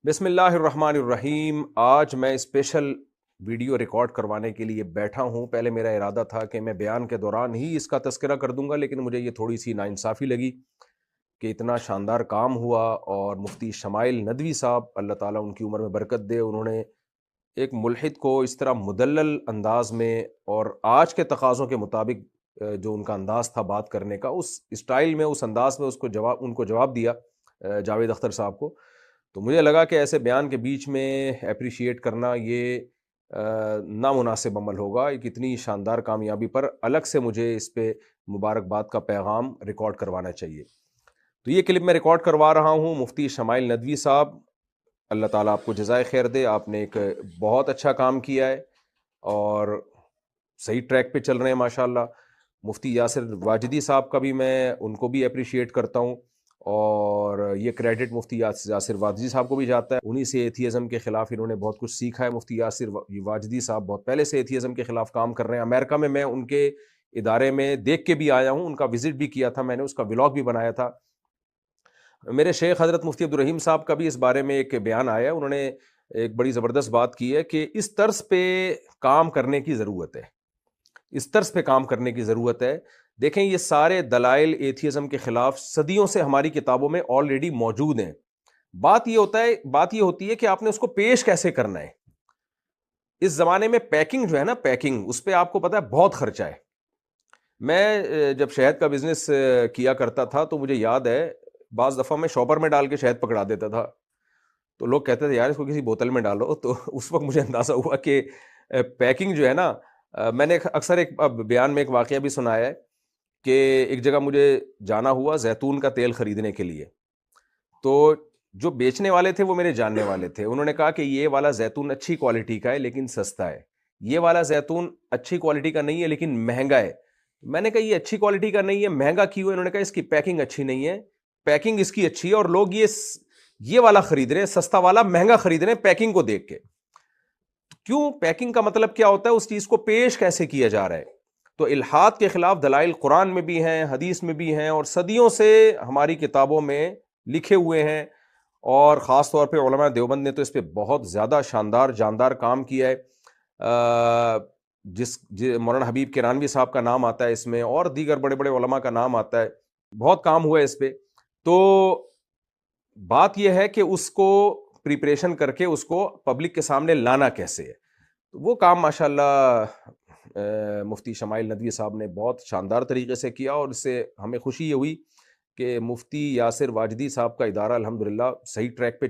بسم اللہ الرحمن الرحیم۔ آج میں اسپیشل ویڈیو ریکارڈ کروانے کے لیے بیٹھا ہوں۔ پہلے میرا ارادہ تھا کہ میں بیان کے دوران ہی اس کا تذکرہ کر دوں گا، لیکن مجھے یہ تھوڑی سی ناانصافی لگی کہ اتنا شاندار کام ہوا اور مفتی شمائل ندوی صاحب، اللہ تعالیٰ ان کی عمر میں برکت دے، انہوں نے ایک ملحد کو اس طرح مدلل انداز میں اور آج کے تقاضوں کے مطابق جو ان کا انداز تھا بات کرنے کا، اس اسٹائل میں، اس انداز میں ان کو جواب دیا، جاوید اختر صاحب کو۔ تو مجھے لگا کہ ایسے بیان کے بیچ میں اپریشیٹ کرنا یہ نامناسب عمل ہوگا۔ ایک اتنی شاندار کامیابی پر الگ سے مجھے اس پہ مبارکباد کا پیغام ریکارڈ کروانا چاہیے۔ تو یہ کلپ میں ریکارڈ کروا رہا ہوں مفتی شمائل ندوی صاحب، اللہ تعالیٰ آپ کو جزائے خیر دے۔ آپ نے ایک بہت اچھا کام کیا ہے اور صحیح ٹریک پہ چل رہے ہیں ماشاءاللہ۔ مفتی یاسر واجدی صاحب کا بھی میں ان کو بھی اپریشیٹ کرتا ہوں، اور یہ کریڈٹ مفتی یاسر واجدی صاحب کو بھی جاتا ہے۔ انہی سے ایتھیزم کے خلاف انہوں نے بہت کچھ سیکھا ہے۔ مفتی یاسر واجدی صاحب بہت پہلے سے ایتھیزم کے خلاف کام کر رہے ہیں۔ امریکہ میں ان کے ادارے میں دیکھ کے بھی آیا ہوں، ان کا وزٹ بھی کیا تھا میں نے، اس کا ولاگ بھی بنایا تھا۔ میرے شیخ حضرت مفتی عبدالرحیم صاحب کا بھی اس بارے میں ایک بیان آیا ہے، انہوں نے ایک بڑی زبردست بات کی ہے کہ اس طرز پہ کام کرنے کی ضرورت ہے، اس طرز پہ کام کرنے کی ضرورت ہے۔ دیکھیں، یہ سارے دلائل ایتھیزم کے خلاف صدیوں سے ہماری کتابوں میں آلریڈی موجود ہیں۔ بات یہ ہوتی ہے کہ آپ نے اس کو پیش کیسے کرنا ہے۔ اس زمانے میں پیکنگ جو ہے نا، پیکنگ، اس پہ آپ کو پتا ہے بہت خرچہ ہے۔ میں جب شہد کا بزنس کیا کرتا تھا تو مجھے یاد ہے بعض دفعہ میں شاپر میں ڈال کے شہد پکڑا دیتا تھا، تو لوگ کہتے تھے یار اس کو کسی بوتل میں ڈالو۔ تو اس وقت مجھے اندازہ ہوا کہ پیکنگ جو ہے نا، میں نے اکثر ایک بیان میں ایک واقعہ بھی سنایا ہے کہ ایک جگہ مجھے جانا ہوا زیتون کا تیل خریدنے کے لیے، تو جو بیچنے والے تھے وہ میرے جاننے والے تھے۔ انہوں نے کہا کہ یہ والا زیتون اچھی کوالٹی کا ہے لیکن سستا ہے، یہ والا زیتون اچھی کوالٹی کا نہیں ہے لیکن مہنگا ہے۔ میں نے کہا یہ اچھی کوالٹی کا نہیں ہے، مہنگا کیوں ہے؟ انہوں نے کہا اس کی پیکنگ اچھی نہیں ہے، پیکنگ اس کی اچھی ہے اور لوگ یہ والا خرید رہے ہیں، سستا والا مہنگا خرید رہے ہیں پیکنگ کو دیکھ کے۔ کیوں؟ پیکنگ کا مطلب کیا ہوتا ہے؟ اس چیز کو پیش کیسے کیا جا رہا ہے۔ تو الحاد کے خلاف دلائل قرآن میں بھی ہیں، حدیث میں بھی ہیں، اور صدیوں سے ہماری کتابوں میں لکھے ہوئے ہیں، اور خاص طور پہ علماء دیوبند نے تو اس پہ بہت زیادہ شاندار جاندار کام کیا ہے۔ مولانا حبیب کرانوی صاحب کا نام آتا ہے اس میں، اور دیگر بڑے بڑے علماء کا نام آتا ہے، بہت کام ہوا ہے اس پہ۔ تو بات یہ ہے کہ اس کو پریپریشن کر کے اس کو پبلک کے سامنے لانا کیسے ہے۔ تو وہ کام ماشاءاللہ مفتی شمائل ندوی صاحب نے بہت شاندار طریقے سے کیا، اور اس سے ہمیں خوشی یہ ہوئی کہ مفتی یاسر واجدی صاحب کا ادارہ الحمدللہ صحیح ٹریک پہ